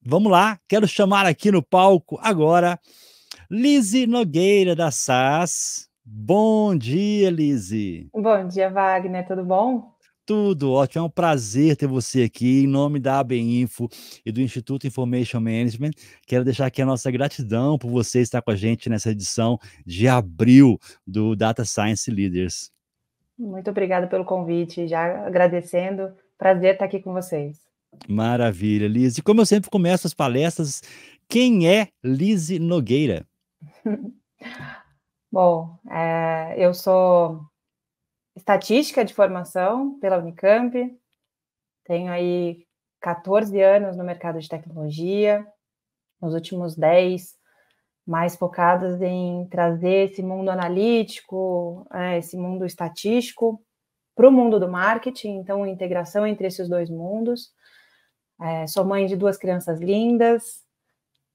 Vamos lá, quero chamar aqui no palco agora Lize Nogueira da SAS. Bom dia, Lize. Bom dia, Wagner, tudo bom? Tudo ótimo, é um prazer ter você aqui. Em nome da ABInfo e do Instituto Information Management, quero deixar aqui a nossa gratidão por você estar com a gente nessa edição de abril do Data Science Leaders. Muito obrigada pelo convite, já agradecendo. Prazer estar aqui com vocês. Maravilha, Lize. E como eu sempre começo as palestras, quem é Lize Nogueira? Bom, eu sou estatística de formação pela Unicamp, tenho aí 14 anos no mercado de tecnologia, nos últimos 10 mais focadas em trazer esse mundo analítico, esse mundo estatístico para o mundo do marketing, então integração entre esses dois mundos. Sou mãe de 2 crianças lindas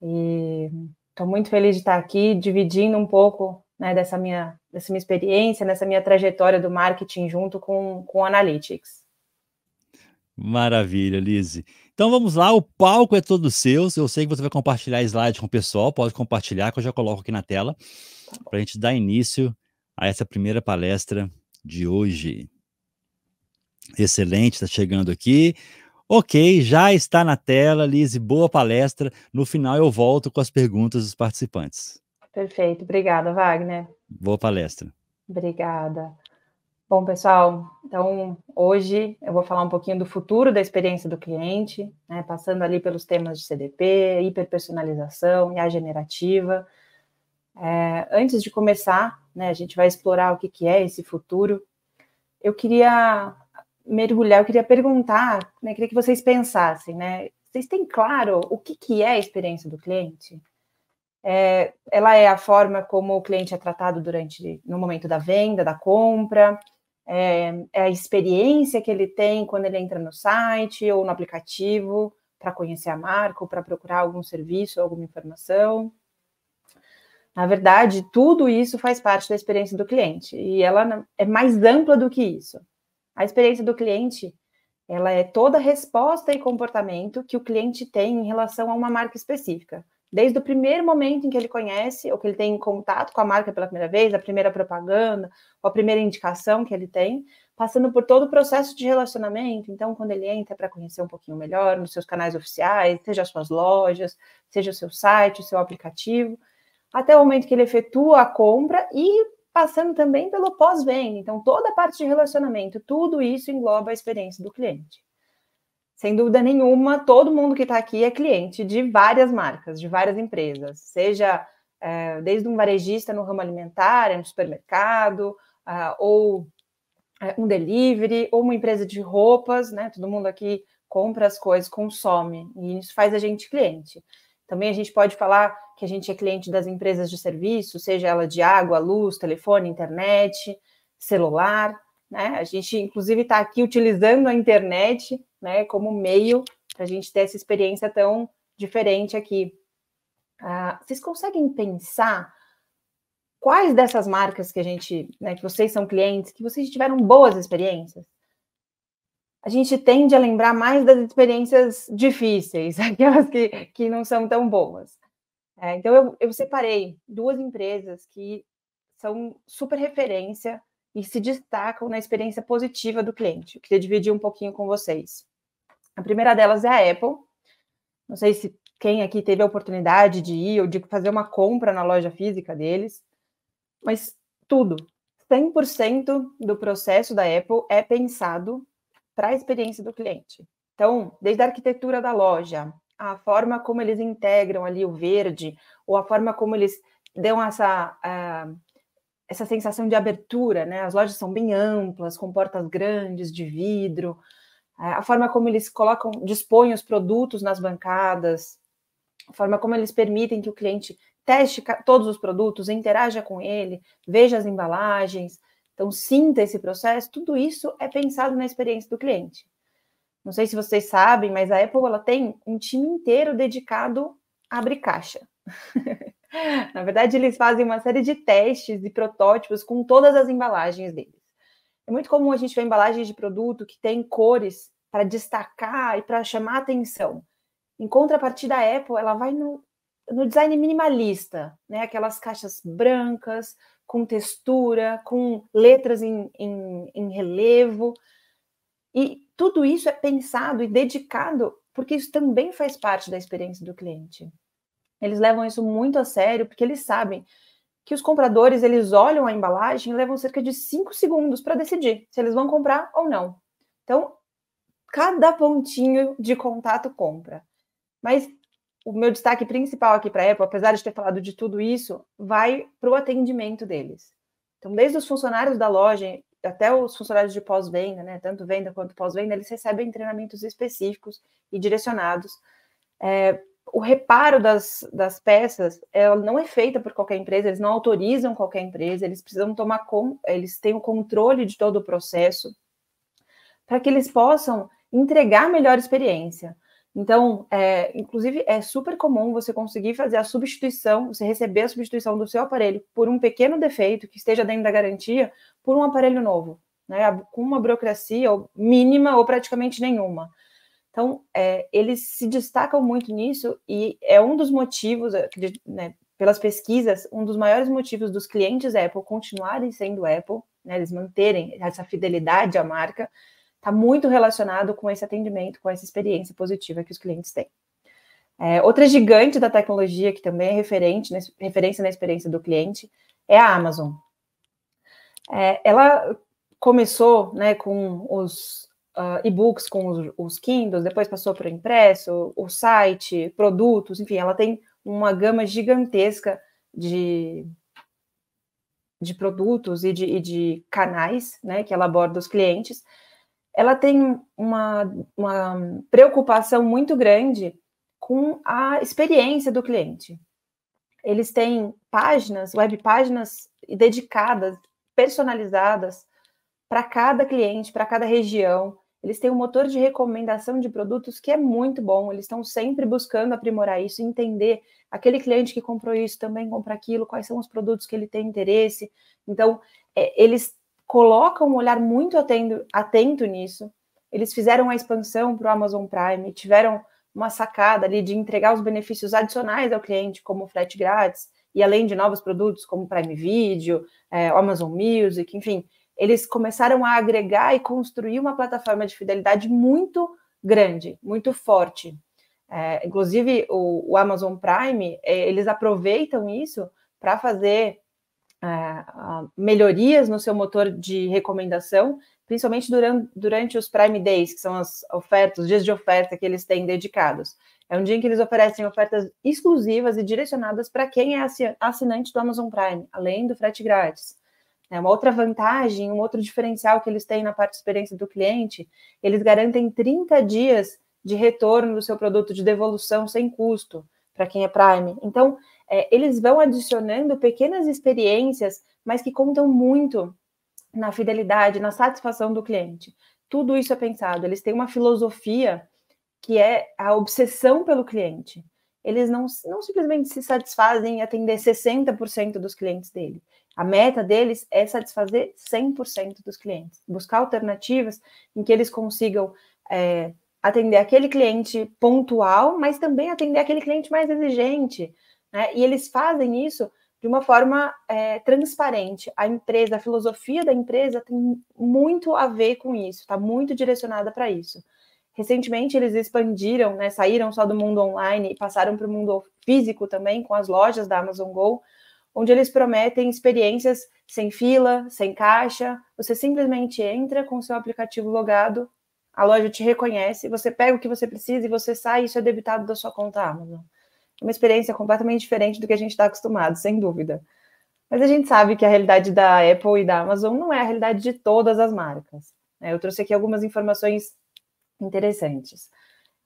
e estou muito feliz de estar aqui dividindo um pouco, né, dessa minha experiência, nessa minha trajetória do marketing junto com o Analytics. Maravilha, Lize. Então vamos lá, o palco é todo seu. Eu sei que você vai compartilhar slide com o pessoal, pode compartilhar que eu já coloco aqui na tela Tá bom. para a gente dar início a essa primeira palestra de hoje. Excelente, está chegando aqui. Ok, já está na tela, Lize, boa palestra. No final eu volto com as perguntas dos participantes. Perfeito, obrigada, Wagner. Boa palestra. Obrigada. Bom, pessoal, então hoje eu vou falar um pouquinho do futuro da experiência do cliente, né, passando ali pelos temas de CDP, hiperpersonalização e a generativa. Antes de começar, né, a gente vai explorar o que é esse futuro. Eu queria mergulhar, eu queria perguntar, né, queria que vocês pensassem, né? Vocês têm claro o que é a experiência do cliente? Ela é a forma como o cliente é tratado no momento da venda, da compra, é a experiência que ele tem quando ele entra no site ou no aplicativo para conhecer a marca ou para procurar algum serviço, alguma informação. Na verdade, tudo isso faz parte da experiência do cliente e ela é mais ampla do que isso. A experiência do cliente, ela é toda a resposta e comportamento que o cliente tem em relação a uma marca específica. Desde o primeiro momento em que ele conhece, ou que ele tem contato com a marca pela primeira vez, a primeira propaganda, ou a primeira indicação que ele tem, passando por todo o processo de relacionamento. Então, quando ele entra para conhecer um pouquinho melhor nos seus canais oficiais, seja as suas lojas, seja o seu site, o seu aplicativo, até o momento que ele efetua a compra e passando também pelo pós-venda. Então, toda a parte de relacionamento, tudo isso engloba a experiência do cliente. Sem dúvida nenhuma, todo mundo que está aqui é cliente de várias marcas, de várias empresas, seja desde um varejista no ramo alimentar, no supermercado, ou um delivery, ou uma empresa de roupas, né? Todo mundo aqui compra as coisas, consome, e isso faz a gente cliente. Também a gente pode falar que a gente é cliente das empresas de serviço, seja ela de água, luz, telefone, internet, celular, né? A gente, inclusive, está aqui utilizando a internet, né, como meio para a gente ter essa experiência tão diferente aqui. Vocês conseguem pensar quais dessas marcas que a gente, né, que vocês são clientes, que vocês tiveram boas experiências? A gente tende a lembrar mais das experiências difíceis, aquelas que não são tão boas. Então, eu separei 2 empresas que são super referência e se destacam na experiência positiva do cliente. Eu queria dividir um pouquinho com vocês. A primeira delas é a Apple. Não sei se quem aqui teve a oportunidade de ir ou de fazer uma compra na loja física deles, mas tudo, 100% do processo da Apple é pensado para a experiência do cliente. Então, desde a arquitetura da loja, a forma como eles integram ali o verde, ou a forma como eles dão essa sensação de abertura, né? As lojas são bem amplas, com portas grandes de vidro, a forma como eles dispõem os produtos nas bancadas, a forma como eles permitem que o cliente teste todos os produtos, interaja com ele, veja as embalagens, então sinta esse processo, tudo isso é pensado na experiência do cliente. Não sei se vocês sabem, mas a Apple ela tem um time inteiro dedicado a abrir caixa. Na verdade, eles fazem uma série de testes e protótipos com todas as embalagens deles. É muito comum a gente ver embalagens de produto que tem cores para destacar e para chamar atenção. Em contrapartida, a Apple, ela vai no design minimalista, né? Aquelas caixas brancas, com textura, com letras em relevo. E tudo isso é pensado e dedicado, porque isso também faz parte da experiência do cliente. Eles levam isso muito a sério, porque eles sabem que os compradores, eles olham a embalagem e levam cerca de 5 segundos para decidir se eles vão comprar ou não. Então, cada pontinho de contato compra. Mas o meu destaque principal aqui para a Apple, apesar de ter falado de tudo isso, vai para o atendimento deles. Então, desde os funcionários da loja até os funcionários de pós-venda, né, tanto venda quanto pós-venda, eles recebem treinamentos específicos e direcionados. O reparo das peças, ela não é feita por qualquer empresa, eles não autorizam qualquer empresa, eles precisam eles têm o controle de todo o processo para que eles possam entregar a melhor experiência. Então, inclusive, é super comum você conseguir fazer a substituição, você receber a substituição do seu aparelho por um pequeno defeito que esteja dentro da garantia, por um aparelho novo, né, com uma burocracia mínima ou praticamente nenhuma. Então, eles se destacam muito nisso e é um dos motivos, né, pelas pesquisas, um dos maiores motivos dos clientes Apple continuarem sendo Apple, né, eles manterem essa fidelidade à marca, está muito relacionado com esse atendimento, com essa experiência positiva que os clientes têm. Outra gigante da tecnologia, que também é referência na experiência do cliente, é a Amazon. Ela começou, né, com os e-books, com os Kindles, depois passou para o impresso, o site, produtos, enfim, ela tem uma gama gigantesca de produtos e de canais, né, que ela aborda os clientes. Ela tem uma preocupação muito grande com a experiência do cliente. Eles têm web páginas dedicadas, personalizadas para cada cliente, para cada região. Eles têm um motor de recomendação de produtos que é muito bom. Eles estão sempre buscando aprimorar isso, entender aquele cliente que comprou isso também compra aquilo, quais são os produtos que ele tem interesse. Então, eles colocam um olhar muito atento nisso. Eles fizeram a expansão para o Amazon Prime, tiveram uma sacada ali de entregar os benefícios adicionais ao cliente, como frete grátis, e além de novos produtos como Prime Video, Amazon Music, enfim, eles começaram a agregar e construir uma plataforma de fidelidade muito grande, muito forte. Inclusive, o Amazon Prime, eles aproveitam isso para fazer melhorias no seu motor de recomendação, principalmente durante os Prime Days, que são as ofertas, os dias de oferta que eles têm dedicados. É um dia em que eles oferecem ofertas exclusivas e direcionadas para quem é assinante do Amazon Prime, além do frete grátis. Uma outra vantagem, um outro diferencial que eles têm na parte de experiência do cliente, eles garantem 30 dias de retorno do seu produto, de devolução sem custo para quem é Prime. Então, eles vão adicionando pequenas experiências, mas que contam muito na fidelidade, na satisfação do cliente. Tudo isso é pensado. Eles têm uma filosofia que é a obsessão pelo cliente. Eles não simplesmente se satisfazem em atender 60% dos clientes dele. A meta deles é satisfazer 100% dos clientes. Buscar alternativas em que eles consigam atender aquele cliente pontual, mas também atender aquele cliente mais exigente, né? E eles fazem isso de uma forma transparente. A filosofia da empresa tem muito a ver com isso, está muito direcionada para isso. Recentemente, eles expandiram, né, saíram só do mundo online e passaram para o mundo físico também, com as lojas da Amazon Go, onde eles prometem experiências sem fila, sem caixa. Você simplesmente entra com o seu aplicativo logado, a loja te reconhece, você pega o que você precisa e você sai, e isso é debitado da sua conta Amazon. É uma experiência completamente diferente do que a gente está acostumado, sem dúvida. Mas a gente sabe que a realidade da Apple e da Amazon não é a realidade de todas as marcas. Eu trouxe aqui algumas informações interessantes.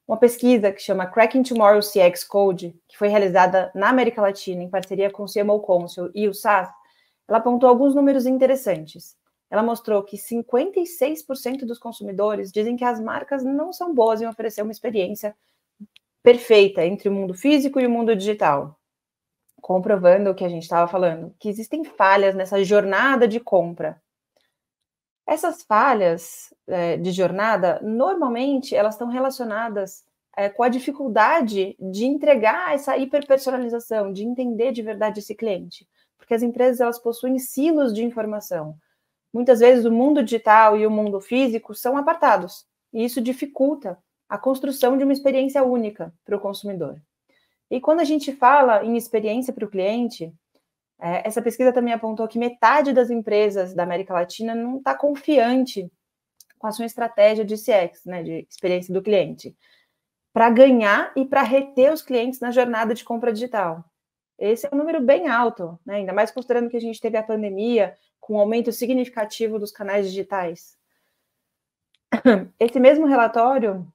Uma pesquisa que chama Cracking Tomorrow CX Code, que foi realizada na América Latina em parceria com o CMO Council e o SAS, ela apontou alguns números interessantes. Ela mostrou que 56% dos consumidores dizem que as marcas não são boas em oferecer uma experiência perfeita entre o mundo físico e o mundo digital, comprovando o que a gente estava falando, que existem falhas nessa jornada de compra. Essas falhas de jornada, normalmente, elas estão relacionadas com a dificuldade de entregar essa hiperpersonalização, de entender de verdade esse cliente. Porque as empresas, elas possuem silos de informação. Muitas vezes o mundo digital e o mundo físico são apartados, e isso dificulta a construção de uma experiência única para o consumidor. E quando a gente fala em experiência para o cliente, essa pesquisa também apontou que metade das empresas da América Latina não está confiante com a sua estratégia de CX, né, de experiência do cliente, para ganhar e para reter os clientes na jornada de compra digital. Esse é um número bem alto, né, ainda mais considerando que a gente teve a pandemia com um aumento significativo dos canais digitais. Esse mesmo relatório,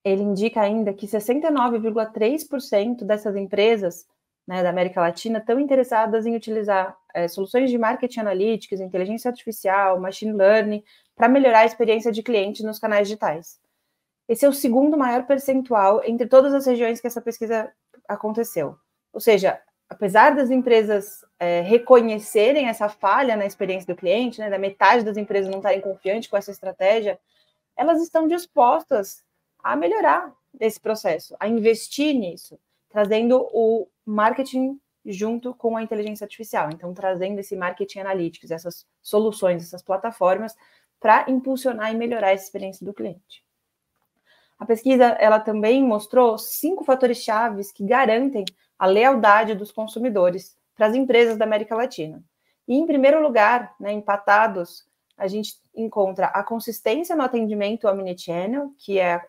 ele indica ainda que 69,3% dessas empresas, né, da América Latina estão interessadas em utilizar soluções de marketing analytics, inteligência artificial, machine learning, para melhorar a experiência de cliente nos canais digitais. Esse é o segundo maior percentual entre todas as regiões que essa pesquisa aconteceu. Ou seja, apesar das empresas reconhecerem essa falha na experiência do cliente, né, da metade das empresas não estarem confiantes com essa estratégia, elas estão dispostas a melhorar esse processo, a investir nisso, trazendo o marketing junto com a inteligência artificial. Então, trazendo esse marketing analytics, essas soluções, essas plataformas, para impulsionar e melhorar essa experiência do cliente. A pesquisa, ela também mostrou 5 fatores chaves que garantem a lealdade dos consumidores para as empresas da América Latina. E, em primeiro lugar, né, empatados, a gente encontra a consistência no atendimento omnichannel, que é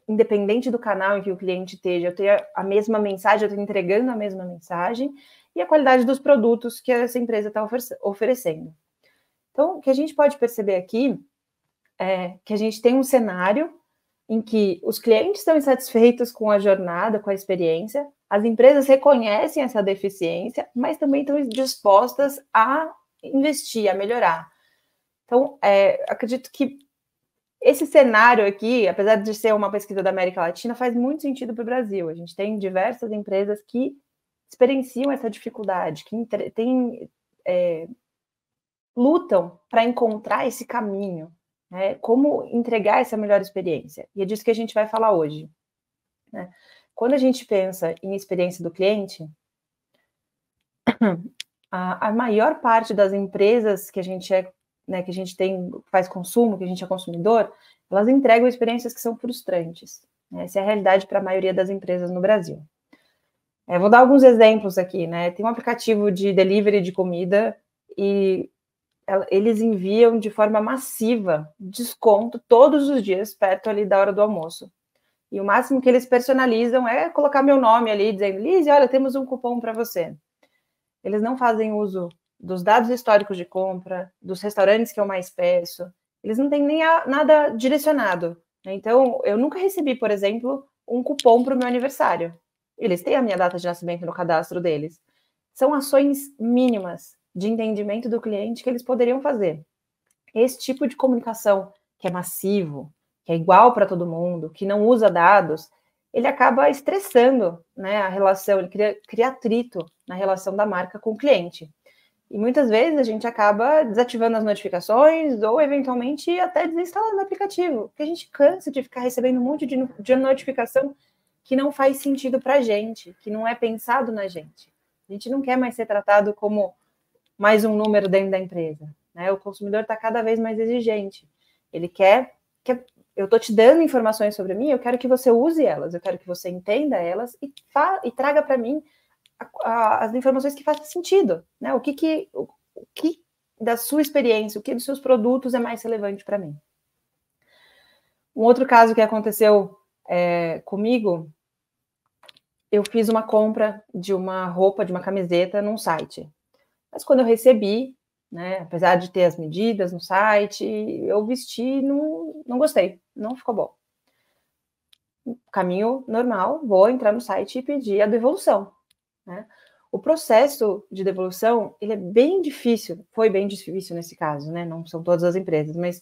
independente do canal em que o cliente esteja, eu tenho a mesma mensagem, eu estou entregando a mesma mensagem, e a qualidade dos produtos que essa empresa está oferecendo. Então, o que a gente pode perceber aqui é que a gente tem um cenário em que os clientes estão insatisfeitos com a jornada, com a experiência, as empresas reconhecem essa deficiência, mas também estão dispostas a investir, a melhorar. Então, acredito que esse cenário aqui, apesar de ser uma pesquisa da América Latina, faz muito sentido para o Brasil. A gente tem diversas empresas que experienciam essa dificuldade, que lutam para encontrar esse caminho, né? Como entregar essa melhor experiência. E é disso que a gente vai falar hoje, né? Quando a gente pensa em experiência do cliente, a maior parte das empresas que a gente né, que a gente faz consumo, que a gente é consumidor, elas entregam experiências que são frustrantes. Né? Essa é a realidade para a maioria das empresas no Brasil. Vou dar alguns exemplos aqui, né? Tem um aplicativo de delivery de comida e eles enviam de forma massiva desconto todos os dias, perto ali da hora do almoço. E o máximo que eles personalizam é colocar meu nome ali, dizendo, Lise, olha, temos um cupom para você. Eles não fazem uso dos dados históricos de compra, dos restaurantes que eu mais peço, eles não têm nem nada direcionado. Né? Então, eu nunca recebi, por exemplo, um cupom para o meu aniversário. Eles têm a minha data de nascimento no cadastro deles. São ações mínimas de entendimento do cliente que eles poderiam fazer. Esse tipo de comunicação que é massivo, que é igual para todo mundo, que não usa dados, ele acaba estressando, né, a relação, ele cria atrito na relação da marca com o cliente. E muitas vezes a gente acaba desativando as notificações ou, eventualmente, até desinstalando o aplicativo, porque a gente cansa de ficar recebendo um monte de notificação que não faz sentido para a gente, que não é pensado na gente. A gente não quer mais ser tratado como mais um número dentro da empresa. Né? O consumidor está cada vez mais exigente. Ele quer que eu estou te dando informações sobre mim, eu quero que você use elas, eu quero que você entenda elas e traga para mim as informações que fazem sentido, né? O que da sua experiência, o que dos seus produtos é mais relevante para mim. Um outro caso que aconteceu comigo, eu fiz uma compra de uma roupa, de uma camiseta num site. Mas quando eu recebi, né, apesar de ter as medidas no site, eu vesti e não gostei, não ficou bom. Caminho normal, vou entrar no site e pedir a devolução. Né? O processo de devolução, ele é bem difícil, foi bem difícil nesse caso, né? Não são todas as empresas, mas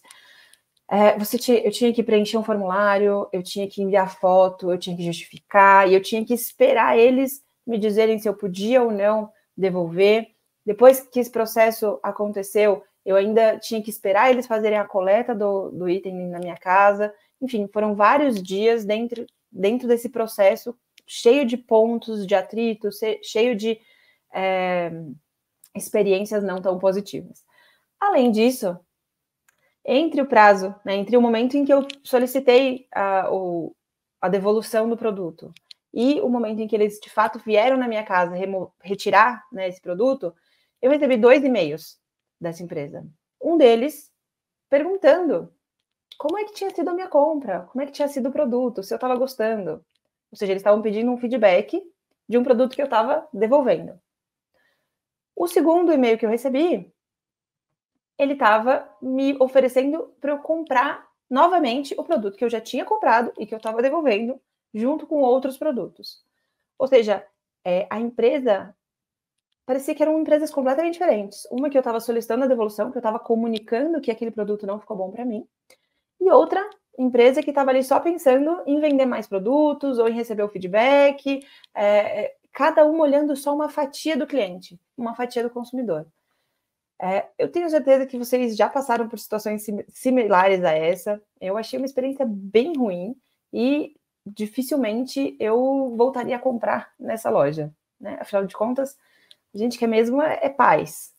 eu tinha que preencher um formulário, eu tinha que enviar foto, eu tinha que justificar, e eu tinha que esperar eles me dizerem se eu podia ou não devolver. Depois que esse processo aconteceu, eu ainda tinha que esperar eles fazerem a coleta do item na minha casa, Enfim, foram vários dias dentro desse processo, cheio de pontos de atrito, cheio de experiências não tão positivas. Além disso, entre o prazo, né, entre o momento em que eu solicitei a devolução do produto e o momento em que eles, de fato, vieram na minha casa retirar, né, esse produto, eu recebi 2 e-mails dessa empresa. Um deles perguntando como é que tinha sido a minha compra, como é que tinha sido o produto, se eu estava gostando. Ou seja, eles estavam pedindo um feedback de um produto que eu estava devolvendo. O segundo e-mail que eu recebi, ele estava me oferecendo para eu comprar novamente o produto que eu já tinha comprado e que eu estava devolvendo, junto com outros produtos. Ou seja, a empresa parecia que eram empresas completamente diferentes. Uma que eu estava solicitando a devolução, que eu estava comunicando que aquele produto não ficou bom para mim, e outra empresa que estava ali só pensando em vender mais produtos ou em receber o feedback, cada uma olhando só uma fatia do cliente, uma fatia do consumidor. Eu tenho certeza que vocês já passaram por situações similares a essa. Eu achei uma experiência bem ruim e dificilmente eu voltaria a comprar nessa loja, né? Afinal de contas, a gente quer mesmo paz.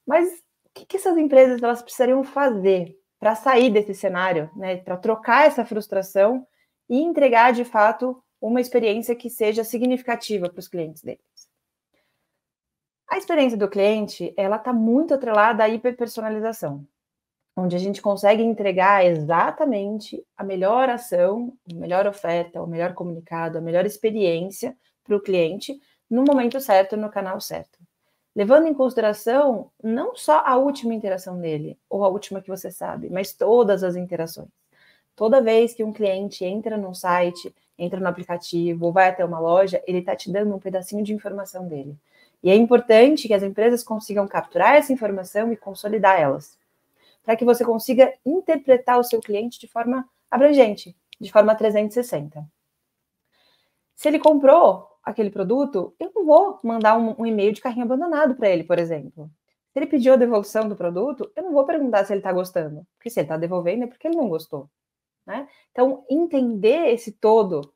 Mas o que essas empresas elas precisariam fazer para sair desse cenário, né? Para trocar essa frustração e entregar de fato uma experiência que seja significativa para os clientes deles? A experiência do cliente, ela está muito atrelada à hiperpersonalização, onde a gente consegue entregar exatamente a melhor ação, a melhor oferta, o melhor comunicado, a melhor experiência para o cliente no momento certo, no canal certo. Levando em consideração não só a última interação dele, ou a última que você sabe, mas todas as interações. Toda vez que um cliente entra num site, entra no aplicativo ou vai até uma loja, ele está te dando um pedacinho de informação dele. E é importante que as empresas consigam capturar essa informação e consolidar elas, para que você consiga interpretar o seu cliente de forma abrangente, de forma 360. Se ele comprou aquele produto, eu não vou mandar um e-mail de carrinho abandonado para ele, por exemplo. Se ele pediu a devolução do produto, eu não vou perguntar se ele está gostando, porque se ele está devolvendo é porque ele não gostou, né? Então, entender esse todo,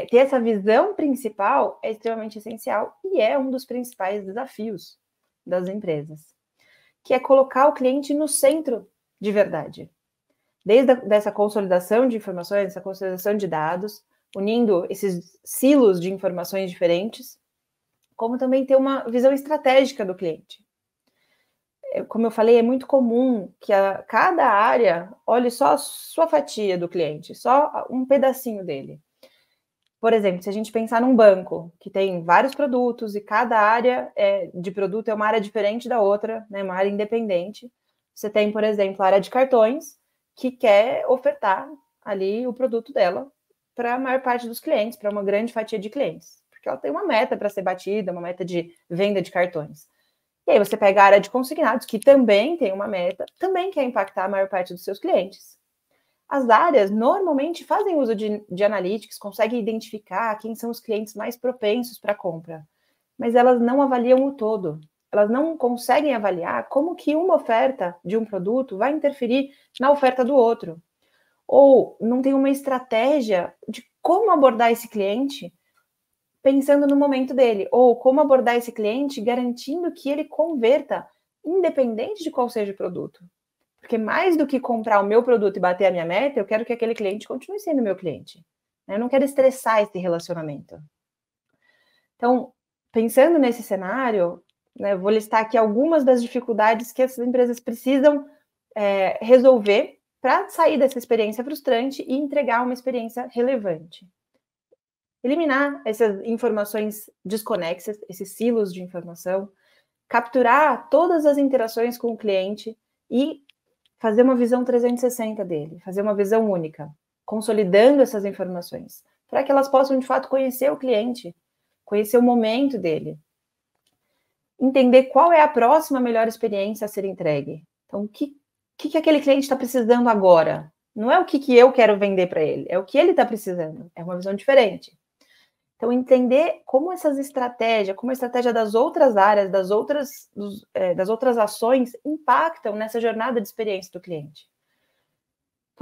ter essa visão principal é extremamente essencial e é um dos principais desafios das empresas, que é colocar o cliente no centro de verdade. Desde essa consolidação de informações, essa consolidação de dados, unindo esses silos de informações diferentes, como também ter uma visão estratégica do cliente. Como eu falei, é muito comum que cada área olhe só a sua fatia do cliente, só um pedacinho dele. Por exemplo, se a gente pensar num banco que tem vários produtos e cada área de produto é uma área diferente da outra, né, uma área independente. Você tem, por exemplo, a área de cartões, que quer ofertar ali o produto dela para a maior parte dos clientes, para uma grande fatia de clientes, porque ela tem uma meta para ser batida, uma meta de venda de cartões. E aí você pega a área de consignados, que também tem uma meta, também quer impactar a maior parte dos seus clientes. As áreas normalmente fazem uso de analytics, conseguem identificar quem são os clientes mais propensos para a compra, mas elas não avaliam o todo. Elas não conseguem avaliar como que uma oferta de um produto vai interferir na oferta do outro. Ou não tem uma estratégia de como abordar esse cliente pensando no momento dele, ou como abordar esse cliente garantindo que ele converta, independente de qual seja o produto. Porque mais do que comprar o meu produto e bater a minha meta, eu quero que aquele cliente continue sendo meu cliente. Eu não quero estressar esse relacionamento. Então, pensando nesse cenário, né, vou listar aqui algumas das dificuldades que essas empresas precisam resolver para sair dessa experiência frustrante e entregar uma experiência relevante. Eliminar essas informações desconexas, esses silos de informação, capturar todas as interações com o cliente e fazer uma visão 360 dele, fazer uma visão única, consolidando essas informações, para que elas possam, de fato, conhecer o cliente, conhecer o momento dele, entender qual é a próxima melhor experiência a ser entregue. Então, o que aquele cliente está precisando agora? Não é o que eu quero vender para ele, é o que ele está precisando. É uma visão diferente. Então, entender como essas estratégias, como a estratégia das outras áreas, das outras ações impactam nessa jornada de experiência do cliente.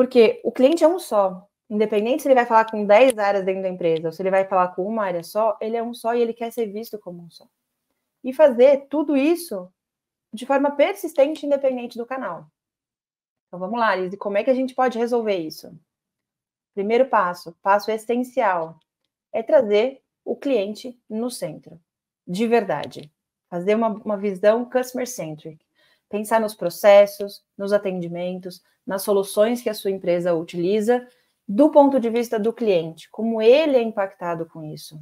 Porque o cliente é um só. Independente se ele vai falar com 10 áreas dentro da empresa ou se ele vai falar com uma área só, ele é um só e ele quer ser visto como um só. E fazer tudo isso de forma persistente, independente do canal. Então vamos lá, Liz, como é que a gente pode resolver isso? Primeiro passo essencial, é trazer o cliente no centro, de verdade. Fazer uma visão customer-centric. Pensar nos processos, nos atendimentos, nas soluções que a sua empresa utiliza, do ponto de vista do cliente, como ele é impactado com isso.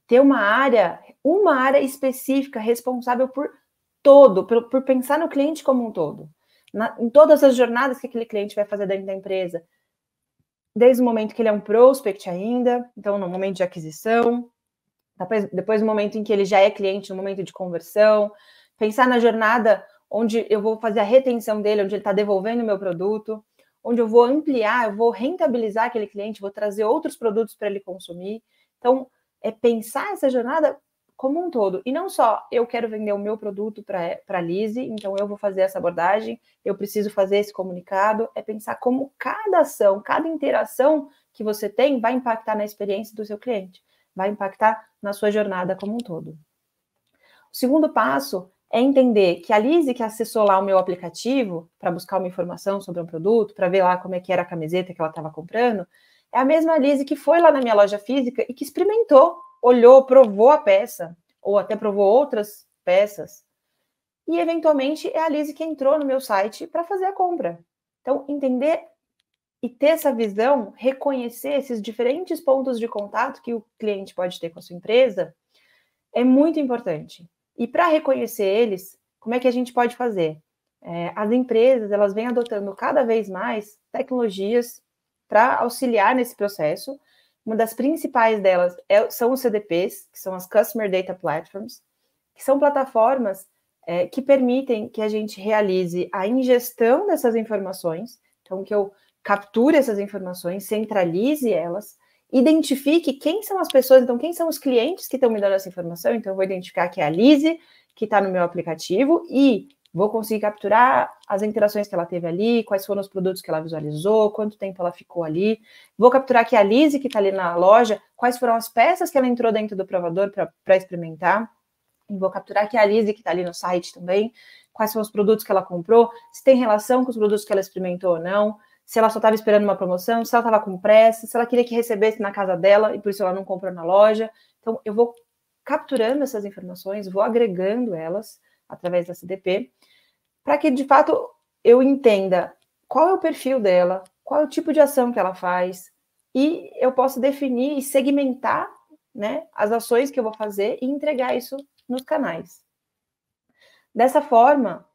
Ter uma área específica responsável por todo, por pensar no cliente como um todo. Em todas as jornadas que aquele cliente vai fazer dentro da empresa, desde o momento que ele é um prospect ainda, então no momento de aquisição, depois no momento em que ele já é cliente, no momento de conversão, pensar na jornada onde eu vou fazer a retenção dele, onde ele está devolvendo o meu produto, onde eu vou ampliar, eu vou rentabilizar aquele cliente, vou trazer outros produtos para ele consumir. Então, é pensar essa jornada como um todo. E não só eu quero vender o meu produto para a Lise, então eu vou fazer essa abordagem, eu preciso fazer esse comunicado, é pensar como cada ação, cada interação que você tem vai impactar na experiência do seu cliente, vai impactar na sua jornada como um todo. O segundo passo é entender que a Lise que acessou lá o meu aplicativo para buscar uma informação sobre um produto, para ver lá como é que era a camiseta que ela estava comprando, é a mesma Lise que foi lá na minha loja física e que experimentou, olhou, provou a peça, ou até provou outras peças, e eventualmente é a Lise que entrou no meu site para fazer a compra. Então, entender e ter essa visão, reconhecer esses diferentes pontos de contato que o cliente pode ter com a sua empresa, é muito importante. E para reconhecer eles, como é que a gente pode fazer? As empresas, elas vêm adotando cada vez mais tecnologias para auxiliar nesse processo. Uma das principais delas são os CDPs, que são as Customer Data Platforms, que são plataformas que permitem que a gente realize a ingestão dessas informações, então que eu capture essas informações, centralize elas, identifique quem são as pessoas, então quem são os clientes que estão me dando essa informação, então eu vou identificar que é a Lise, que está no meu aplicativo, e vou conseguir capturar as interações que ela teve ali, quais foram os produtos que ela visualizou, quanto tempo ela ficou ali, vou capturar que é a Lise que está ali na loja, quais foram as peças que ela entrou dentro do provador para experimentar, e vou capturar que é a Lise que está ali no site também, quais são os produtos que ela comprou, se tem relação com os produtos que ela experimentou ou não, se ela só estava esperando uma promoção, se ela estava com pressa, se ela queria que recebesse na casa dela e por isso ela não comprou na loja. Então, eu vou capturando essas informações, vou agregando elas através da CDP, para que, de fato, eu entenda qual é o perfil dela, qual é o tipo de ação que ela faz, e eu posso definir e segmentar, né, as ações que eu vou fazer e entregar isso nos canais. Dessa forma,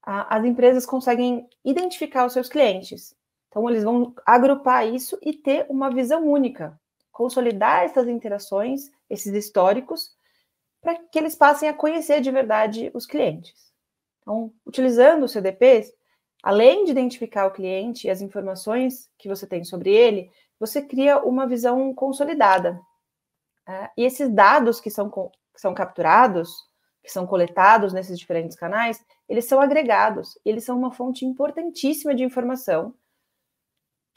as empresas conseguem identificar os seus clientes. Então, eles vão agrupar isso e ter uma visão única, consolidar essas interações, esses históricos, para que eles passem a conhecer de verdade os clientes. Então, utilizando o CDP, além de identificar o cliente e as informações que você tem sobre ele, você cria uma visão consolidada. E esses dados que são capturados, que são coletados nesses diferentes canais, eles são agregados, eles são uma fonte importantíssima de informação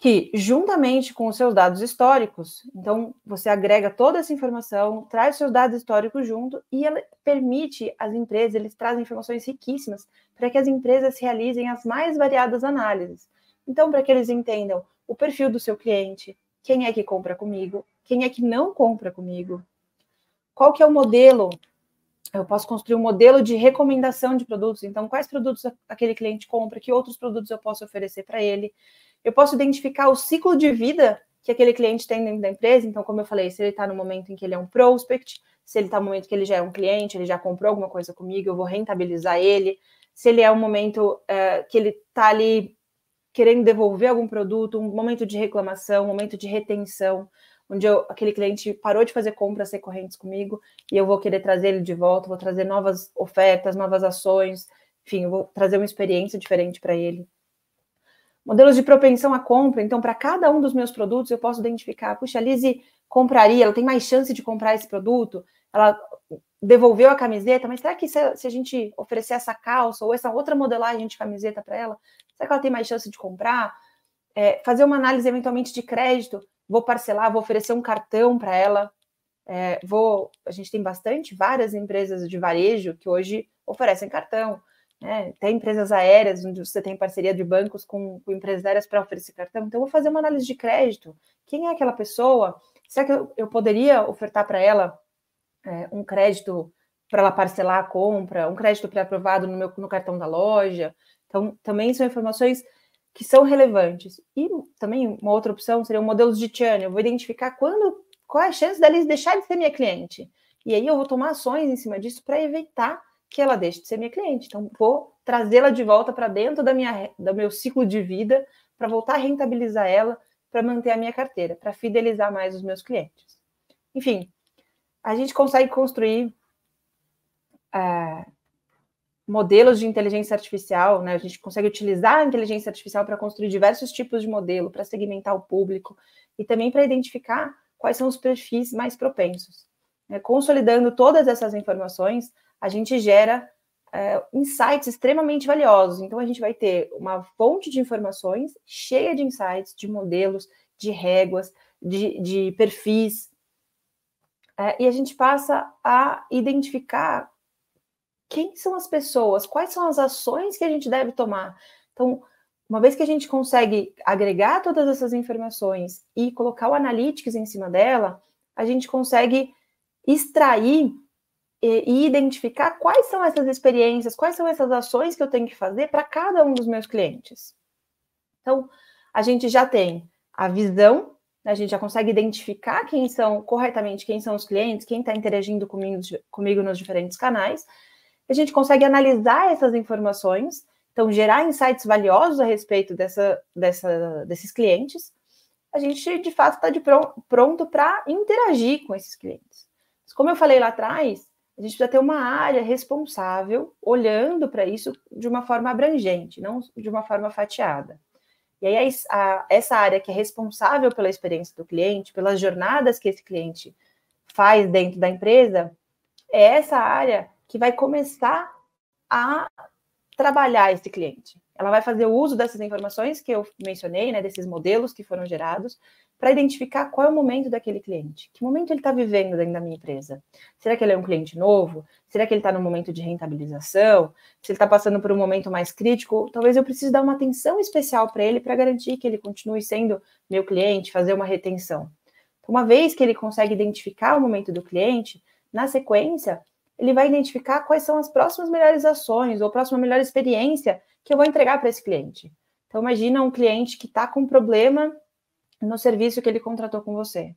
que, juntamente com os seus dados históricos, então você agrega toda essa informação, traz seus dados históricos junto e ela permite às empresas, eles trazem informações riquíssimas para que as empresas realizem as mais variadas análises. Então, para que eles entendam o perfil do seu cliente, quem é que compra comigo, quem é que não compra comigo, qual que é o modelo. Eu posso construir um modelo de recomendação de produtos. Então, quais produtos aquele cliente compra, que outros produtos eu posso oferecer para ele. Eu posso identificar o ciclo de vida que aquele cliente tem dentro da empresa. Então, como eu falei, se ele está no momento em que ele é um prospect, se ele está no momento que ele já é um cliente, ele já comprou alguma coisa comigo, eu vou rentabilizar ele. Se ele é um momento que ele está ali querendo devolver algum produto, um momento de reclamação, um momento de retenção, onde aquele cliente parou de fazer compras recorrentes comigo e eu vou querer trazer ele de volta, vou trazer novas ofertas, novas ações, enfim, eu vou trazer uma experiência diferente para ele. Modelos de propensão à compra, então, para cada um dos meus produtos, eu posso identificar, puxa, a Lise compraria, ela tem mais chance de comprar esse produto, ela devolveu a camiseta, mas será que se a gente oferecer essa calça ou essa outra modelagem de camiseta para ela, será que ela tem mais chance de comprar? fazer uma análise eventualmente de crédito, vou parcelar, vou oferecer um cartão para ela, a gente tem várias empresas de varejo que hoje oferecem cartão, né? Tem empresas aéreas onde você tem parceria de bancos com empresas aéreas para oferecer cartão. Então, eu vou fazer uma análise de crédito. Quem é aquela pessoa? Será que eu poderia ofertar para ela um crédito para ela parcelar a compra, um crédito pré-aprovado no cartão da loja? Então, também são informações que são relevantes. E também uma outra opção seria modelos de churn. Eu vou identificar qual é a chance dela deixar de ser minha cliente. E aí eu vou tomar ações em cima disso para evitar que ela deixe de ser minha cliente. Então, vou trazê-la de volta para dentro do meu ciclo de vida, para voltar a rentabilizar ela, para manter a minha carteira, para fidelizar mais os meus clientes. Enfim, a gente consegue construir modelos de inteligência artificial, né? A gente consegue utilizar a inteligência artificial para construir diversos tipos de modelo, para segmentar o público e também para identificar quais são os perfis mais propensos. Consolidando todas essas informações, a gente gera insights extremamente valiosos. Então, a gente vai ter uma fonte de informações cheia de insights, de modelos, de réguas, de perfis, e a gente passa a identificar quem são as pessoas, quais são as ações que a gente deve tomar. Então, uma vez que a gente consegue agregar todas essas informações e colocar o Analytics em cima dela, a gente consegue extrair e identificar quais são essas experiências, quais são essas ações que eu tenho que fazer para cada um dos meus clientes. Então, a gente já tem a visão, a gente já consegue identificar corretamente quem são os clientes, quem está interagindo comigo nos diferentes canais. A gente consegue analisar essas informações, então gerar insights valiosos a respeito desses clientes. A gente, de fato, está pronto para interagir com esses clientes. Mas, como eu falei lá atrás, a gente precisa ter uma área responsável olhando para isso de uma forma abrangente, não de uma forma fatiada. E aí, essa área que é responsável pela experiência do cliente, pelas jornadas que esse cliente faz dentro da empresa, é essa área que vai começar a trabalhar esse cliente. Ela vai fazer o uso dessas informações que eu mencionei, né, desses modelos que foram gerados, para identificar qual é o momento daquele cliente. Que momento ele está vivendo dentro da minha empresa? Será que ele é um cliente novo? Será que ele está no momento de rentabilização? Se ele está passando por um momento mais crítico, talvez eu precise dar uma atenção especial para ele para garantir que ele continue sendo meu cliente, fazer uma retenção. Então, uma vez que ele consegue identificar o momento do cliente, na sequência, ele vai identificar quais são as próximas melhores ações ou a próxima melhor experiência que eu vou entregar para esse cliente. Então, imagina um cliente que está com um problema no serviço que ele contratou com você.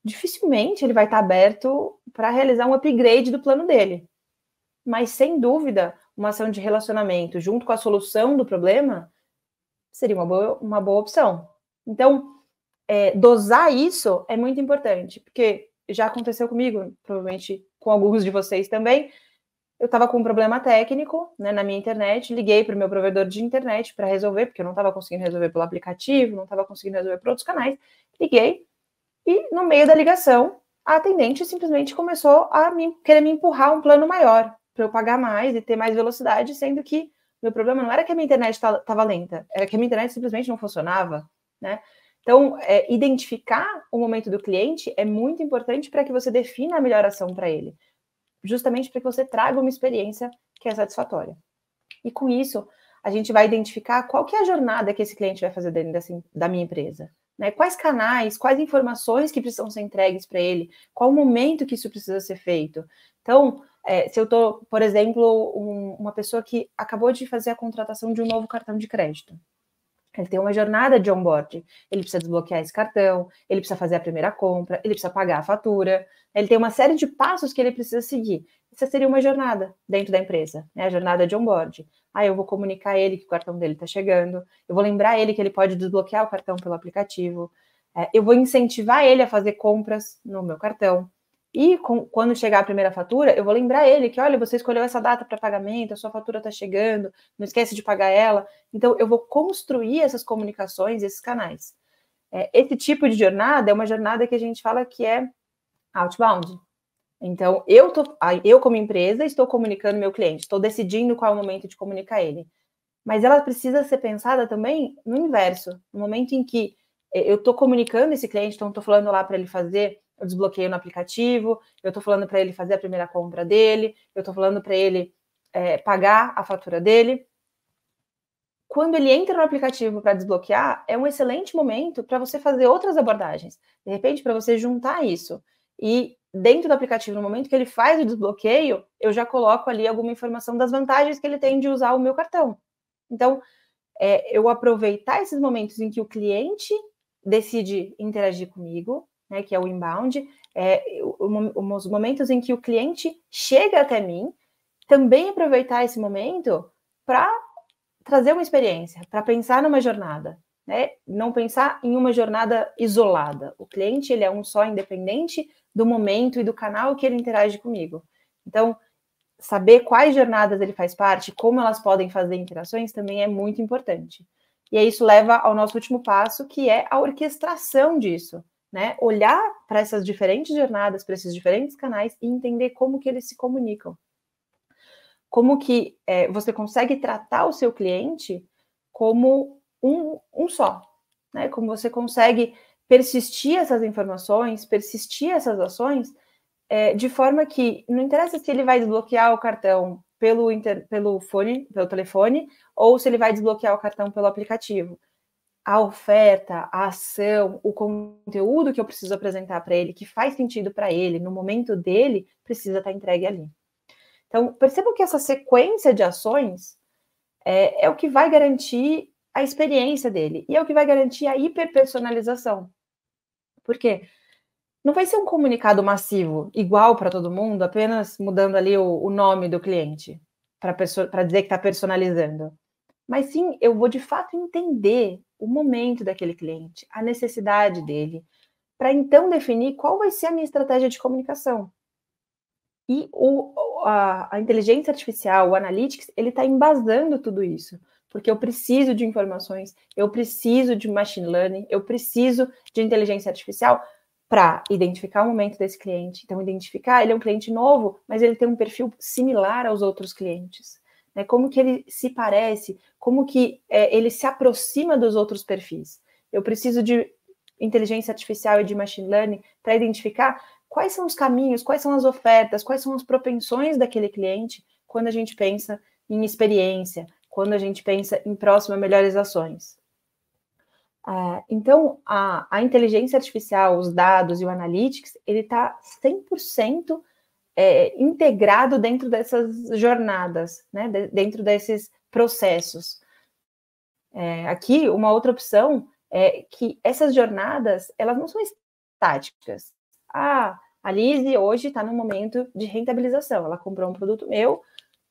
Dificilmente ele vai estar aberto para realizar um upgrade do plano dele. Mas, sem dúvida, uma ação de relacionamento junto com a solução do problema seria uma boa opção. Então, dosar isso é muito importante, porque já aconteceu comigo, provavelmente com alguns de vocês também. Eu estava com um problema técnico, né, na minha internet, liguei para o meu provedor de internet para resolver, porque eu não estava conseguindo resolver pelo aplicativo, não estava conseguindo resolver por outros canais. Liguei e, no meio da ligação, a atendente simplesmente começou a querer me empurrar um plano maior, para eu pagar mais e ter mais velocidade, sendo que meu problema não era que a minha internet estava lenta, era que a minha internet simplesmente não funcionava, né? Então, identificar o momento do cliente é muito importante para que você defina a melhor ação para ele, justamente para que você traga uma experiência que é satisfatória. E com isso, a gente vai identificar qual que é a jornada que esse cliente vai fazer dentro da minha empresa, né? Quais canais, quais informações que precisam ser entregues para ele, qual o momento que isso precisa ser feito. Então, se eu estou, por exemplo, uma pessoa que acabou de fazer a contratação de um novo cartão de crédito, ele tem uma jornada de onboarding, ele precisa desbloquear esse cartão, ele precisa fazer a primeira compra, ele precisa pagar a fatura, ele tem uma série de passos que ele precisa seguir. Essa seria uma jornada dentro da empresa, né? A jornada de onboarding. Eu vou comunicar a ele que o cartão dele está chegando, eu vou lembrar ele que ele pode desbloquear o cartão pelo aplicativo, eu vou incentivar ele a fazer compras no meu cartão. E quando chegar a primeira fatura, eu vou lembrar ele que, olha, você escolheu essa data para pagamento, a sua fatura está chegando, não esquece de pagar ela. Então, eu vou construir essas comunicações, esses canais. Esse tipo de jornada é uma jornada que a gente fala que é outbound. Então, eu como empresa, estou comunicando meu cliente, estou decidindo qual é o momento de comunicar ele. mas ela precisa ser pensada também no inverso, no momento em que eu estou comunicando esse cliente, então estou falando lá para ele fazer o desbloqueio no aplicativo, eu estou falando para ele fazer a primeira compra dele, eu estou falando para ele pagar a fatura dele. Quando ele entra no aplicativo para desbloquear, é um excelente momento para você fazer outras abordagens. De repente, para você juntar isso. E dentro do aplicativo, no momento que ele faz o desbloqueio, eu já coloco ali alguma informação das vantagens que ele tem de usar o meu cartão. Então, eu aproveitar esses momentos em que o cliente decide interagir comigo, né, que é o inbound, os momentos em que o cliente chega até mim, também aproveitar esse momento para trazer uma experiência, para pensar numa jornada, né? Não pensar em uma jornada isolada. O cliente, ele é um só, independente do momento e do canal que ele interage comigo. Então, saber quais jornadas ele faz parte, como elas podem fazer interações, também é muito importante. E aí isso leva ao nosso último passo, que é a orquestração disso, né? Olhar para essas diferentes jornadas, para esses diferentes canais e entender como que eles se comunicam. Como que você consegue tratar o seu cliente como um só, né? Como você consegue persistir essas informações, persistir essas ações, de forma que não interessa se ele vai desbloquear o cartão pelo telefone, ou se ele vai desbloquear o cartão pelo aplicativo. A oferta, a ação, o conteúdo que eu preciso apresentar para ele, que faz sentido para ele, no momento dele, precisa estar entregue ali. Então, percebam que essa sequência de ações é o que vai garantir a experiência dele e é o que vai garantir a hiperpersonalização. Por quê? Não vai ser um comunicado massivo, igual para todo mundo, apenas mudando ali o nome do cliente, para dizer que está personalizando. Mas sim, eu vou de fato entender o momento daquele cliente, a necessidade dele, para então definir qual vai ser a minha estratégia de comunicação. E a inteligência artificial, o Analytics, ele está embasando tudo isso, porque eu preciso de informações, eu preciso de machine learning, eu preciso de inteligência artificial para identificar o momento desse cliente. Então, identificar, ele é um cliente novo, mas ele tem um perfil similar aos outros clientes. Né? Como que ele se parece, como que ele se aproxima dos outros perfis. Eu preciso de inteligência artificial e de machine learning para identificar quais são os caminhos, quais são as ofertas, quais são as propensões daquele cliente quando a gente pensa em experiência, quando a gente pensa em próximas melhores ações. Então, a inteligência artificial, os dados e o analytics, ele está 100% integrado dentro dessas jornadas, né, dentro desses processos. Aqui, uma outra opção é que essas jornadas, elas não são estáticas. A Lise hoje está no momento de rentabilização. Ela comprou um produto meu,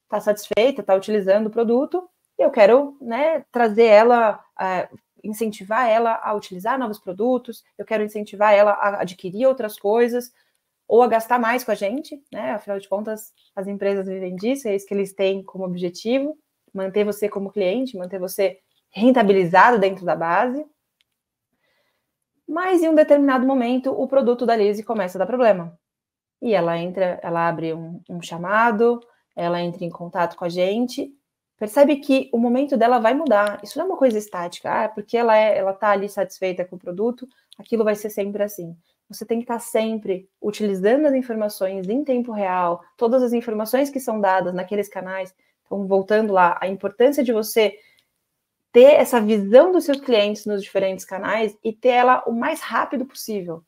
está satisfeita, está utilizando o produto, e eu quero, né, trazer ela, incentivar ela a utilizar novos produtos, eu quero incentivar ela a adquirir outras coisas, ou a gastar mais com a gente, né? Afinal de contas, as empresas vivem disso, é isso que eles têm como objetivo, manter você como cliente, manter você rentabilizado dentro da base. Mas em um determinado momento, o produto da Lise começa a dar problema. E ela abre um chamado, ela entra em contato com a gente, percebe que o momento dela vai mudar. Isso não é uma coisa estática, porque ela está ali satisfeita com o produto, aquilo vai ser sempre assim. Você tem que estar sempre utilizando as informações em tempo real, todas as informações que são dadas naqueles canais. Então, voltando lá, a importância de você ter essa visão dos seus clientes nos diferentes canais e ter ela o mais rápido possível.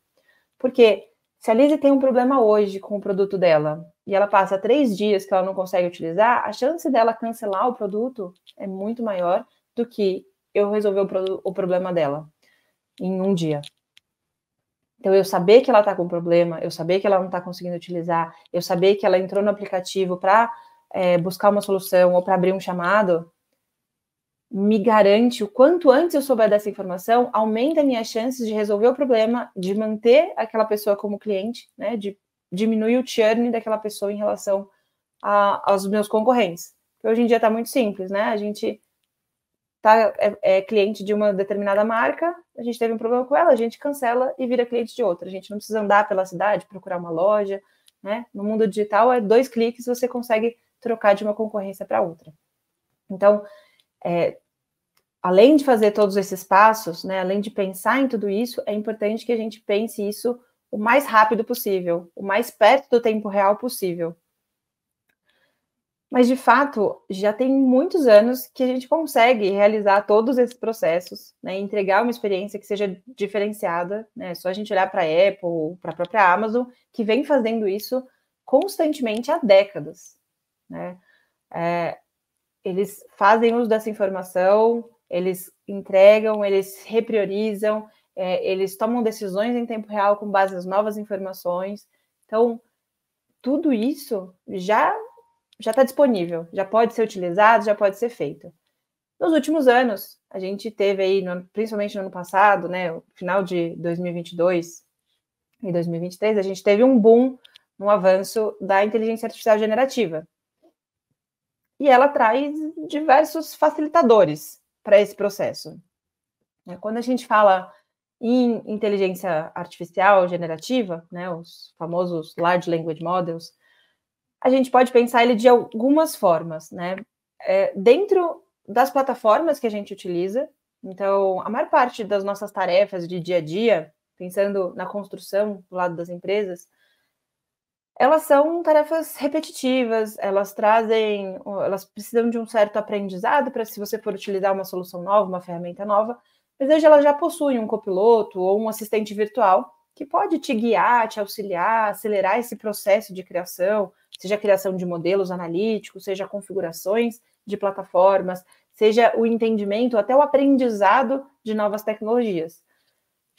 Porque se a Lise tem um problema hoje com o produto dela e ela passa 3 dias que ela não consegue utilizar, a chance dela cancelar o produto é muito maior do que eu resolver o problema dela em um dia. Então, eu saber que ela está com problema, eu saber que ela não está conseguindo utilizar, eu saber que ela entrou no aplicativo para buscar uma solução ou para abrir um chamado, me garante, o quanto antes eu souber dessa informação, aumenta minhas chances de resolver o problema, de manter aquela pessoa como cliente, né, de diminuir o churn daquela pessoa em relação aos meus concorrentes. Porque hoje em dia está muito simples, né? A gente é cliente de uma determinada marca, a gente teve um problema com ela, a gente cancela e vira cliente de outra. A gente não precisa andar pela cidade, procurar uma loja, né? No mundo digital, 2 cliques você consegue trocar de uma concorrência para outra. Então, além de fazer todos esses passos, né, além de pensar em tudo isso, é importante que a gente pense isso o mais rápido possível, o mais perto do tempo real possível. Mas, de fato, já tem muitos anos que a gente consegue realizar todos esses processos, né, entregar uma experiência que seja diferenciada, né, é só a gente olhar para a Apple, para a própria Amazon, que vem fazendo isso constantemente há décadas, né. Eles fazem uso dessa informação, eles entregam, eles repriorizam, eles tomam decisões em tempo real com base nas novas informações. Então, tudo isso já está disponível, já pode ser utilizado, já pode ser feito. Nos últimos anos, a gente teve aí, principalmente no ano passado, né, no final de 2022 e 2023, a gente teve um boom no avanço da inteligência artificial generativa. E ela traz diversos facilitadores para esse processo. Quando a gente fala em inteligência artificial generativa, né, os famosos Large Language Models, a gente pode pensar ele de algumas formas, né? Dentro das plataformas que a gente utiliza, então, a maior parte das nossas tarefas de dia a dia, pensando na construção do lado das empresas, elas são tarefas repetitivas, elas precisam de um certo aprendizado para, se você for utilizar uma solução nova, uma ferramenta nova, mas hoje elas já possuem um copiloto ou um assistente virtual que pode te guiar, te auxiliar, acelerar esse processo de criação, seja a criação de modelos analíticos, seja configurações de plataformas, seja o entendimento, até o aprendizado de novas tecnologias.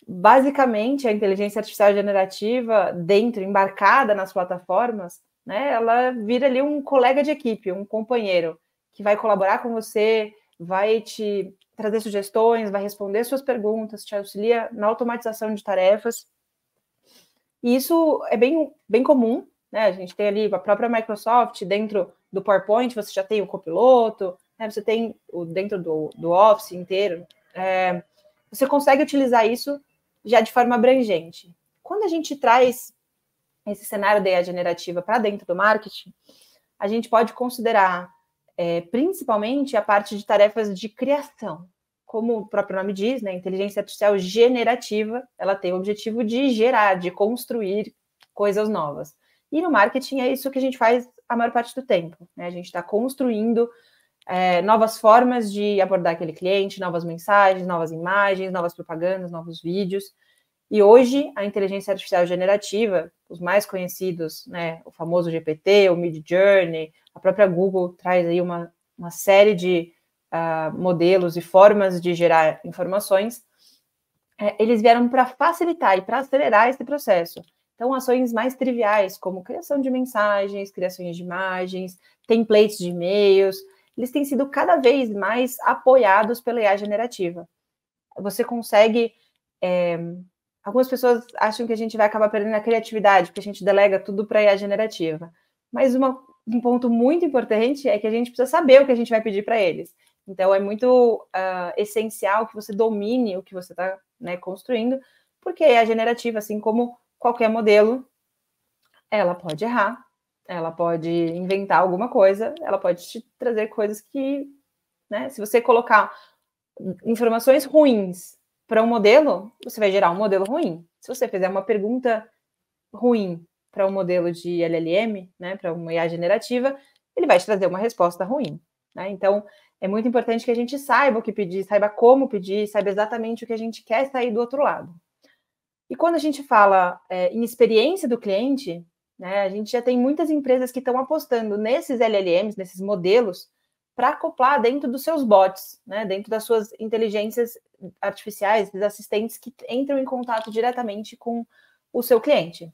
Basicamente, a inteligência artificial generativa, embarcada nas plataformas, né, ela vira ali um colega de equipe, um companheiro, que vai colaborar com você, vai te trazer sugestões, vai responder suas perguntas, te auxilia na automatização de tarefas. E isso é bem comum, né? A gente tem ali a própria Microsoft, dentro do PowerPoint, você já tem o copiloto, né? Você tem dentro do Office inteiro. Você consegue utilizar isso já de forma abrangente. Quando a gente traz esse cenário da IA generativa para dentro do marketing, a gente pode considerar principalmente a parte de tarefas de criação. Como o próprio nome diz, né, inteligência artificial generativa, ela tem o objetivo de gerar, de construir coisas novas. E no marketing é isso que a gente faz a maior parte do tempo, né? A gente está construindo novas formas de abordar aquele cliente, novas mensagens, novas imagens, novas propagandas, novos vídeos. E hoje, a inteligência artificial generativa, os mais conhecidos, né, o famoso GPT, o Midjourney, a própria Google traz aí uma série de modelos e formas de gerar informações, eles vieram para facilitar e para acelerar esse processo. Então, ações mais triviais, como criação de mensagens, criações de imagens, templates de e-mails, eles têm sido cada vez mais apoiados pela IA generativa. Você consegue... algumas pessoas acham que a gente vai acabar perdendo a criatividade, porque a gente delega tudo para a IA generativa. Mas um ponto muito importante é que a gente precisa saber o que a gente vai pedir para eles. Então, é muito essencial que você domine o que você está, né, construindo, porque a IA generativa, assim como qualquer modelo, ela pode errar, ela pode inventar alguma coisa, ela pode te trazer coisas que, né, se você colocar informações ruins para um modelo, você vai gerar um modelo ruim. Se você fizer uma pergunta ruim para um modelo de LLM, né, para uma IA generativa, ele vai te trazer uma resposta ruim, né? Então, é muito importante que a gente saiba o que pedir, saiba como pedir, saiba exatamente o que a gente quer sair do outro lado. E quando a gente fala em experiência do cliente, né, a gente já tem muitas empresas que estão apostando nesses LLMs, nesses modelos, para acoplar dentro dos seus bots, né, dentro das suas inteligências artificiais, dos assistentes que entram em contato diretamente com o seu cliente.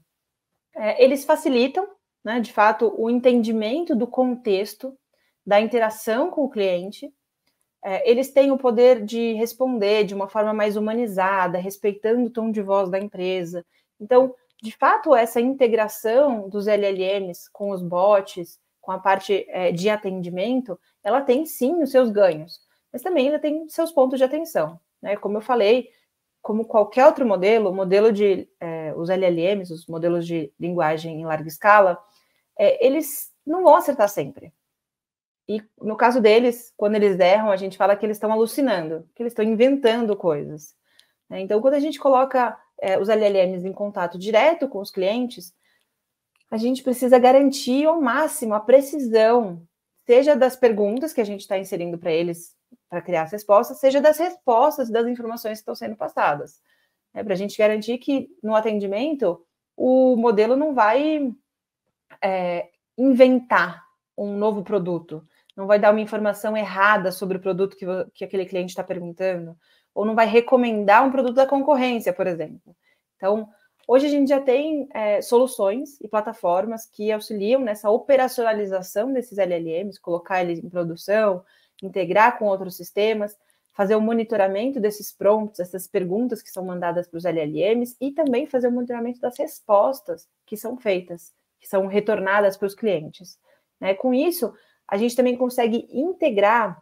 Eles facilitam, né, de fato, o entendimento do contexto, da interação com o cliente. Eles têm o poder de responder de uma forma mais humanizada, respeitando o tom de voz da empresa. Então, de fato, essa integração dos LLMs com os bots, com a parte de atendimento, ela tem sim os seus ganhos, mas também ela tem seus pontos de atenção, né? Como eu falei, como qualquer outro modelo, o modelo de os LLMs, os modelos de linguagem em larga escala, eles não vão acertar sempre. E no caso deles, quando eles erram, a gente fala que eles estão alucinando, que eles estão inventando coisas. Então, quando a gente coloca os LLMs em contato direto com os clientes, a gente precisa garantir ao máximo a precisão, seja das perguntas que a gente está inserindo para eles para criar as respostas, seja das respostas das informações que estão sendo passadas. Para a gente garantir que no atendimento o modelo não vai inventar um novo produto, não vai dar uma informação errada sobre o produto que aquele cliente está perguntando, ou não vai recomendar um produto da concorrência, por exemplo. Então, hoje a gente já tem soluções e plataformas que auxiliam nessa operacionalização desses LLMs, colocar eles em produção, integrar com outros sistemas, fazer o monitoramento desses prompts, essas perguntas que são mandadas para os LLMs e também fazer o monitoramento das respostas que são feitas, que são retornadas para os clientes. Com isso, a gente também consegue integrar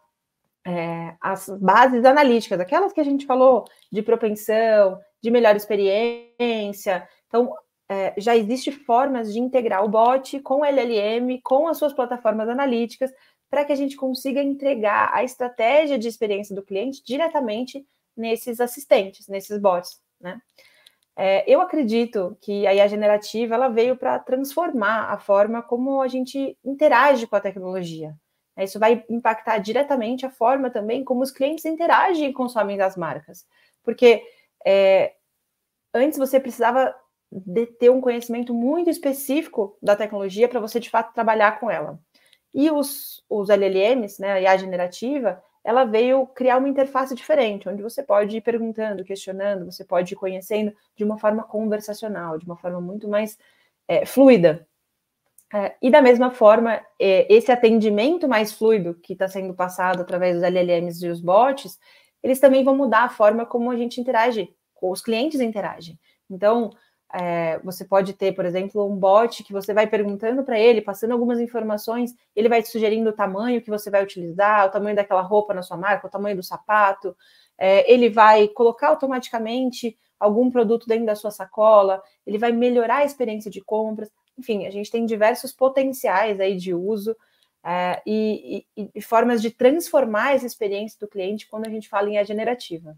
as bases analíticas, aquelas que a gente falou de propensão, de melhor experiência. Então, já existem formas de integrar o bot com o LLM, com as suas plataformas analíticas, para que a gente consiga entregar a estratégia de experiência do cliente diretamente nesses assistentes, nesses bots, né? Eu acredito que a IA generativa ela veio para transformar a forma como a gente interage com a tecnologia. Isso vai impactar diretamente a forma também como os clientes interagem e consomem as marcas. Porque antes você precisava de ter um conhecimento muito específico da tecnologia para você, de fato, trabalhar com ela. E os LLMs, né, a IA generativa, ela veio criar uma interface diferente, onde você pode ir perguntando, questionando, você pode ir conhecendo de uma forma conversacional, de uma forma muito mais fluida. E da mesma forma, esse atendimento mais fluido que está sendo passado através dos LLMs e os bots, eles também vão mudar a forma como a gente interage, com os clientes interagem. Então, você pode ter, por exemplo, um bot que você vai perguntando para ele, passando algumas informações, ele vai te sugerindo o tamanho que você vai utilizar, o tamanho daquela roupa na sua marca, o tamanho do sapato, ele vai colocar automaticamente algum produto dentro da sua sacola, ele vai melhorar a experiência de compras. Enfim, a gente tem diversos potenciais aí de uso e formas de transformar essa experiência do cliente quando a gente fala em IA generativa.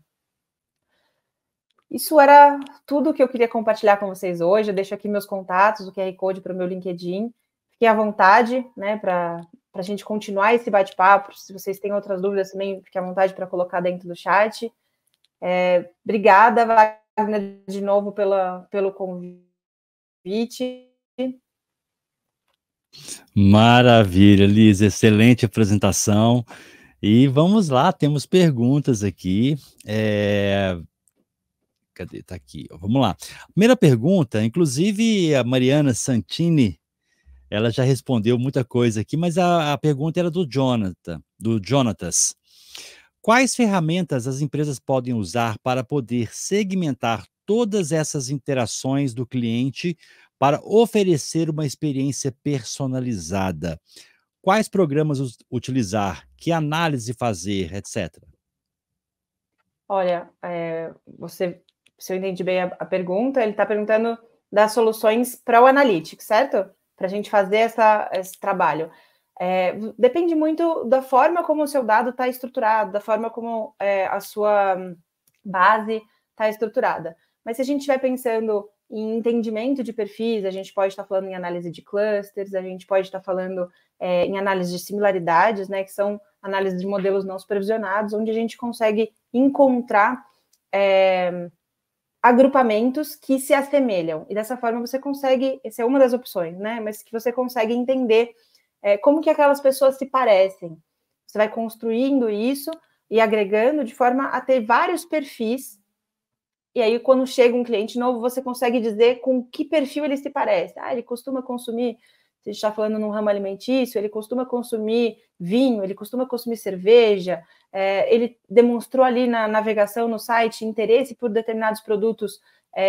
Isso era tudo que eu queria compartilhar com vocês hoje. Eu deixo aqui meus contatos, o QR Code para o meu LinkedIn. Fiquem à vontade, né, para a gente continuar esse bate-papo. Se vocês têm outras dúvidas também, fiquem à vontade para colocar dentro do chat. Obrigada, Wagner, de novo pelo convite. Maravilha, Liz, excelente apresentação. E vamos lá, temos perguntas aqui. Cadê? Tá aqui, ó. Vamos lá. Primeira pergunta, inclusive a Mariana Santini, ela já respondeu muita coisa aqui, mas a pergunta era do Jonatas. Quais ferramentas as empresas podem usar para poder segmentar todas essas interações do cliente para oferecer uma experiência personalizada? Quais programas utilizar? Que análise fazer, etc. Olha, se eu entendi bem a pergunta, ele está perguntando das soluções para o Analytics, certo? Para a gente fazer esse trabalho. Depende muito da forma como o seu dado está estruturado, da forma como a sua base está estruturada. Mas se a gente estiver pensando em entendimento de perfis, a gente pode estar falando em análise de clusters, a gente pode estar falando em análise de similaridades, né, que são análise de modelos não supervisionados, onde a gente consegue encontrar agrupamentos que se assemelham. E dessa forma você consegue, essa é uma das opções, né, mas que você consegue entender como que aquelas pessoas se parecem. Você vai construindo isso e agregando de forma a ter vários perfis. E aí, quando chega um cliente novo, você consegue dizer com que perfil ele se parece. Ele costuma consumir, se a gente está falando num ramo alimentício, ele costuma consumir vinho, ele costuma consumir cerveja, ele demonstrou ali na navegação no site interesse por determinados produtos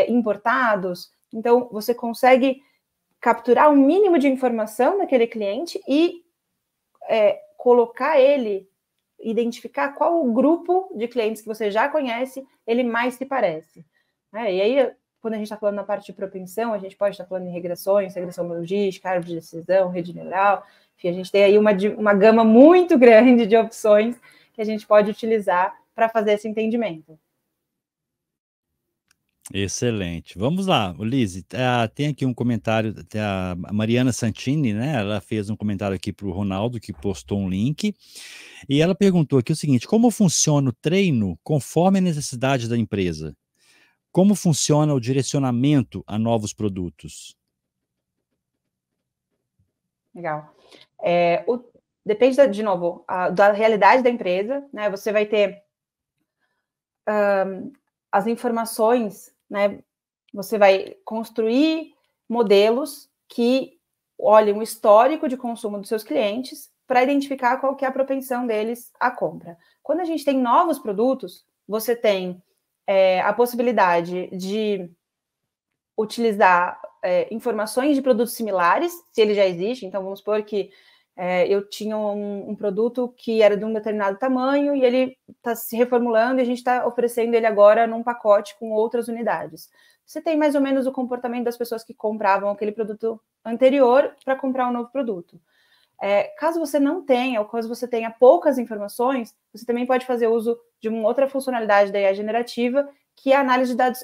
importados. Então, você consegue capturar um mínimo de informação daquele cliente e colocar ele, identificar qual o grupo de clientes que você já conhece ele mais se parece. E aí, quando a gente está falando na parte de propensão, a gente pode estar falando em regressões, regressão logística, árvore de decisão, rede neural, enfim, a gente tem aí uma gama muito grande de opções que a gente pode utilizar para fazer esse entendimento. Excelente. Vamos lá, Lise, tem aqui um comentário, a Mariana Santini, né? Ela fez um comentário aqui para o Ronaldo, que postou um link, e ela perguntou aqui o seguinte: como funciona o treino conforme a necessidade da empresa? Como funciona o direcionamento a novos produtos? Legal. Depende, de novo, da realidade da empresa, né? Você vai ter as informações, né? Você vai construir modelos que olhem o histórico de consumo dos seus clientes para identificar qual que é a propensão deles à compra. Quando a gente tem novos produtos, você tem a possibilidade de utilizar informações de produtos similares, se ele já existe. Então, vamos supor que eu tinha um produto que era de um determinado tamanho e ele está se reformulando e a gente está oferecendo ele agora num pacote com outras unidades. Você tem mais ou menos o comportamento das pessoas que compravam aquele produto anterior para comprar um novo produto. Caso você não tenha, ou caso você tenha poucas informações, você também pode fazer uso de uma outra funcionalidade da IA generativa, que é a análise de dados,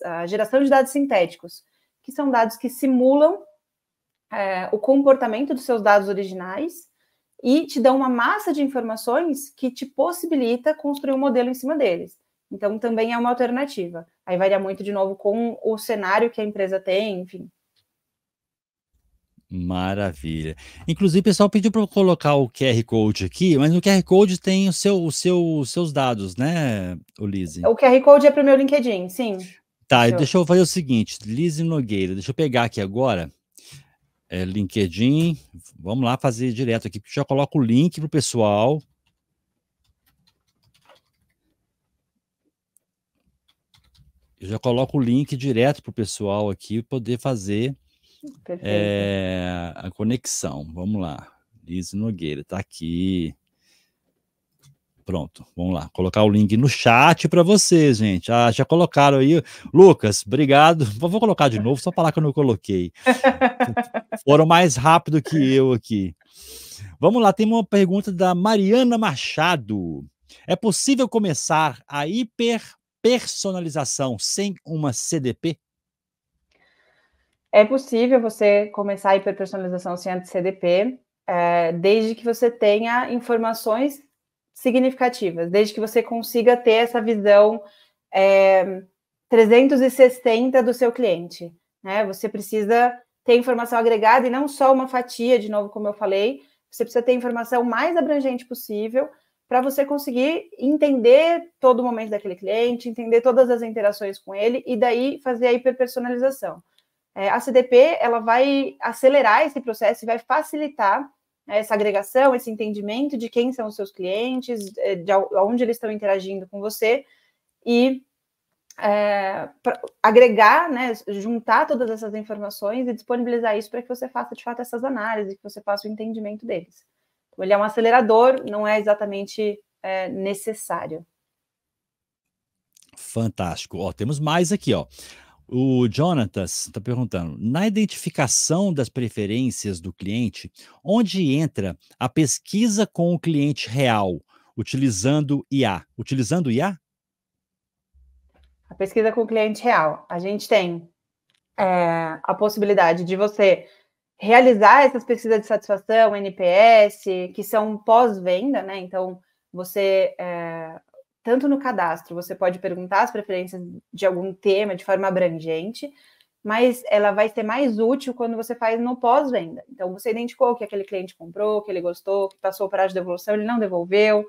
a geração de dados sintéticos, que são dados que simulam o comportamento dos seus dados originais e te dão uma massa de informações que te possibilita construir um modelo em cima deles. Então, também é uma alternativa. Aí varia muito, de novo, com o cenário que a empresa tem, enfim. Maravilha. Inclusive, o pessoal pediu para eu colocar o QR Code aqui, mas no QR Code tem os seus dados, né, Lise? O QR Code é para o meu LinkedIn, sim. Tá, deixa eu fazer o seguinte, Lise Nogueira, deixa eu pegar aqui agora, LinkedIn, vamos lá fazer direto aqui, já coloco o link pro pessoal. Eu já coloco o link direto pro pessoal aqui poder fazer a conexão. Vamos lá, Lise Nogueira, tá aqui. Pronto, vamos lá, colocar o link no chat para vocês, gente. Já colocaram aí. Lucas, obrigado. Vou colocar de novo, só falar que eu não coloquei. Foram mais rápido que eu aqui. Vamos lá, tem uma pergunta da Mariana Machado. É possível começar a hiperpersonalização sem uma CDP? É possível você começar a hiperpersonalização sem a CDP, desde que você tenha informações significativas, desde que você consiga ter essa visão 360 do seu cliente, né? Você precisa ter informação agregada e não só uma fatia, de novo, como eu falei, você precisa ter informação mais abrangente possível para você conseguir entender todo o momento daquele cliente, entender todas as interações com ele e daí fazer a hiperpersonalização. A CDP ela vai acelerar esse processo e vai facilitar essa agregação, esse entendimento de quem são os seus clientes, de onde eles estão interagindo com você e agregar, né, juntar todas essas informações e disponibilizar isso para que você faça de fato essas análises, que você faça o entendimento deles. Então, ele é um acelerador, não é exatamente necessário. Fantástico. Ó, temos mais aqui, ó. O Jonatas está perguntando: na identificação das preferências do cliente, onde entra a pesquisa com o cliente real, utilizando IA? Utilizando IA? A pesquisa com o cliente real. A gente tem a possibilidade de você realizar essas pesquisas de satisfação, NPS, que são pós-venda, né? Então, você, tanto no cadastro, você pode perguntar as preferências de algum tema de forma abrangente, mas ela vai ser mais útil quando você faz no pós-venda. Então, você identificou que aquele cliente comprou, que ele gostou, que passou o prazo de devolução, ele não devolveu,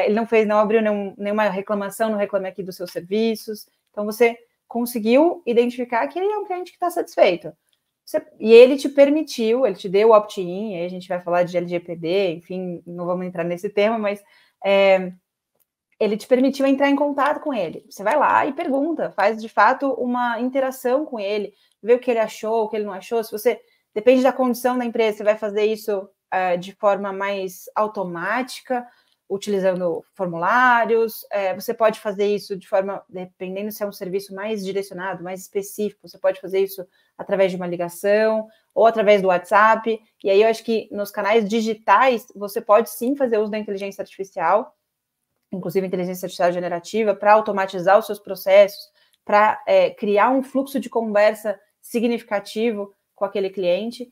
ele não abriu nenhuma reclamação, não reclame aqui dos seus serviços. Então, você conseguiu identificar que ele é um cliente que está satisfeito. E ele te permitiu, ele te deu o opt-in, aí a gente vai falar de LGPD, enfim, não vamos entrar nesse tema, mas ele te permitiu entrar em contato com ele. Você vai lá e pergunta, faz de fato uma interação com ele, vê o que ele achou, o que ele não achou. Se você, depende da condição da empresa, você vai fazer isso de forma mais automática, utilizando formulários, você pode fazer isso de forma, dependendo se é um serviço mais direcionado, mais específico, você pode fazer isso através de uma ligação ou através do WhatsApp, e aí eu acho que nos canais digitais você pode sim fazer uso da inteligência artificial, inclusive inteligência artificial generativa, para automatizar os seus processos, para criar um fluxo de conversa significativo com aquele cliente,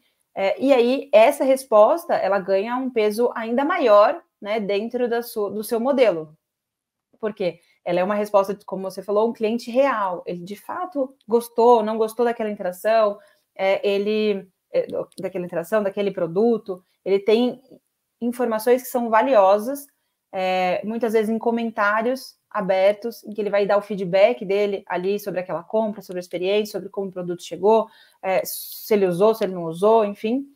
e aí essa resposta, ela ganha um peso ainda maior, né, dentro do seu modelo. Por quê? Ela é uma resposta, como você falou, um cliente real. Ele, de fato, gostou, não gostou daquela interação, daquela interação, daquele produto. Ele tem informações que são valiosas, muitas vezes em comentários abertos, em que ele vai dar o feedback dele ali sobre aquela compra, sobre a experiência, sobre como o produto chegou, se ele usou, se ele não usou, enfim.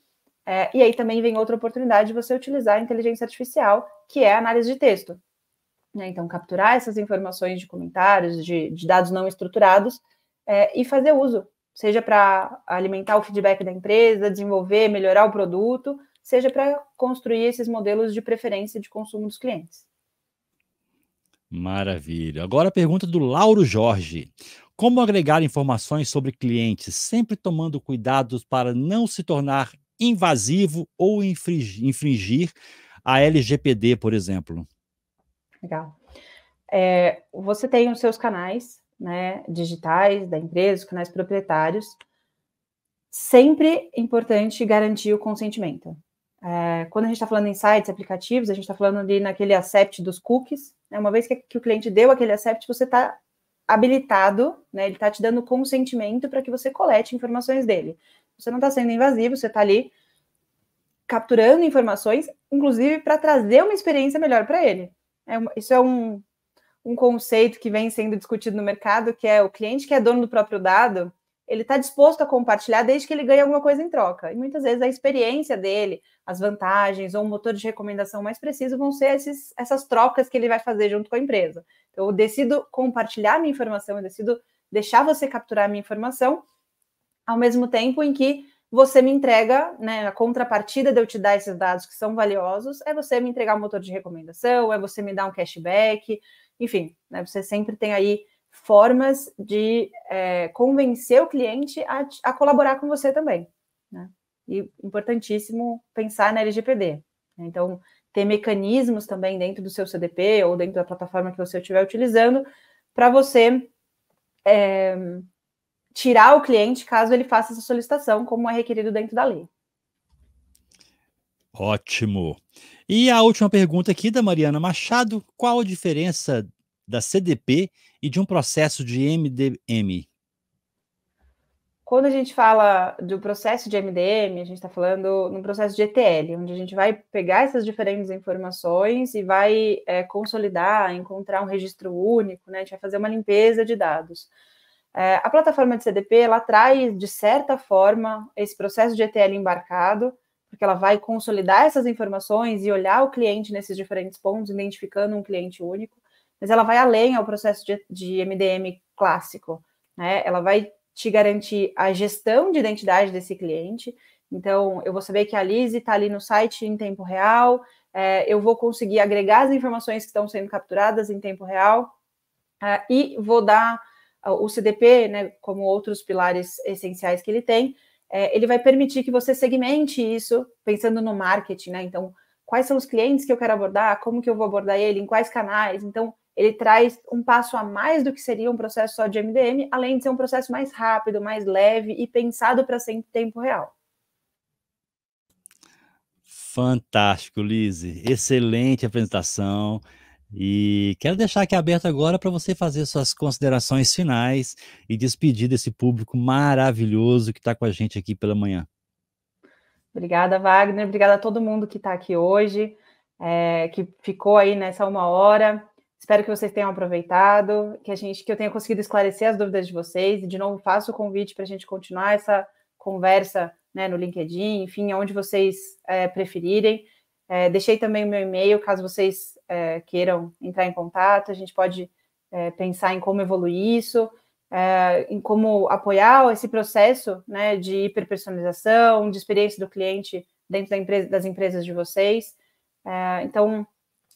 E aí também vem outra oportunidade de você utilizar a inteligência artificial, que é a análise de texto. Então, capturar essas informações de comentários, de dados não estruturados, e fazer uso, seja para alimentar o feedback da empresa, desenvolver, melhorar o produto, seja para construir esses modelos de preferência de consumo dos clientes. Maravilha. Agora a pergunta do Lauro Jorge. Como agregar informações sobre clientes, sempre tomando cuidados para não se tornar invasivo ou infringir a LGPD, por exemplo? Legal. Você tem os seus canais, né, digitais da empresa, os canais proprietários. Sempre importante garantir o consentimento. Quando a gente está falando em sites, aplicativos, a gente está falando ali naquele accept dos cookies, né, uma vez que o cliente deu aquele accept, você está habilitado, né, ele está te dando consentimento para que você colete informações dele. Você não está sendo invasivo, você está ali capturando informações, inclusive para trazer uma experiência melhor para ele. Isso é um conceito que vem sendo discutido no mercado, que é o cliente que é dono do próprio dado, ele está disposto a compartilhar desde que ele ganhe alguma coisa em troca. E muitas vezes a experiência dele, as vantagens ou um motor de recomendação mais preciso vão ser essas trocas que ele vai fazer junto com a empresa. Então, eu decido compartilhar minha informação, eu decido deixar você capturar minha informação, ao mesmo tempo em que você me entrega, né, a contrapartida de eu te dar esses dados que são valiosos, é você me entregar um motor de recomendação, é você me dar um cashback, enfim, né, você sempre tem aí formas de convencer o cliente a colaborar com você também, né? E importantíssimo pensar na LGPD. Então, ter mecanismos também dentro do seu CDP ou dentro da plataforma que você estiver utilizando para você tirar o cliente caso ele faça essa solicitação, como é requerido dentro da lei. Ótimo. E a última pergunta aqui da Mariana Machado: qual a diferença da CDP e de um processo de MDM? Quando a gente fala do processo de MDM, a gente está falando no processo de ETL, onde a gente vai pegar essas diferentes informações e vai consolidar, encontrar um registro único, né? A gente vai fazer uma limpeza de dados. A plataforma de CDP, ela traz, de certa forma, esse processo de ETL embarcado, porque ela vai consolidar essas informações e olhar o cliente nesses diferentes pontos, identificando um cliente único, mas ela vai além ao processo de MDM clássico, né? Ela vai te garantir a gestão de identidade desse cliente. Então, eu vou saber que a Lise está ali no site em tempo real, eu vou conseguir agregar as informações que estão sendo capturadas em tempo real, e vou dar o CDP, né, como outros pilares essenciais que ele tem, ele vai permitir que você segmente isso pensando no marketing, né? Então, quais são os clientes que eu quero abordar, como que eu vou abordar ele, em quais canais. Então, ele traz um passo a mais do que seria um processo só de MDM, além de ser um processo mais rápido, mais leve e pensado para ser em tempo real. Fantástico, Lise. Excelente apresentação. E quero deixar aqui aberto agora para você fazer suas considerações finais e despedir desse público maravilhoso que está com a gente aqui pela manhã. Obrigada, Wagner. Obrigada a todo mundo que está aqui hoje, que ficou aí nessa 1 hora. Espero que vocês tenham aproveitado, que eu tenha conseguido esclarecer as dúvidas de vocês. E, de novo, faço o convite para a gente continuar essa conversa, né, no LinkedIn, enfim, aonde vocês preferirem. Deixei também o meu e-mail, caso vocês queiram entrar em contato. A gente pode pensar em como evoluir isso, em como apoiar esse processo, né, de hiperpersonalização, de experiência do cliente dentro das empresas de vocês. Então,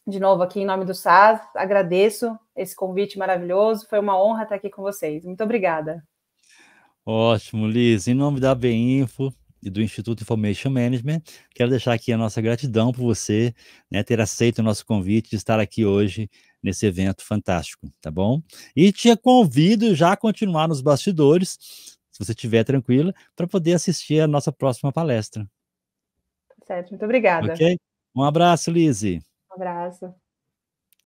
de novo, aqui em nome do SAS, agradeço esse convite maravilhoso, foi uma honra estar aqui com vocês. Muito obrigada. Ótimo, Liz. Em nome da BEinfo e do Instituto Information Management, quero deixar aqui a nossa gratidão por você, né, ter aceito o nosso convite de estar aqui hoje nesse evento fantástico, tá bom? E te convido já a continuar nos bastidores, se você estiver tranquila, para poder assistir a nossa próxima palestra. Certo, muito obrigada. Ok? Um abraço, Liz. Um abraço.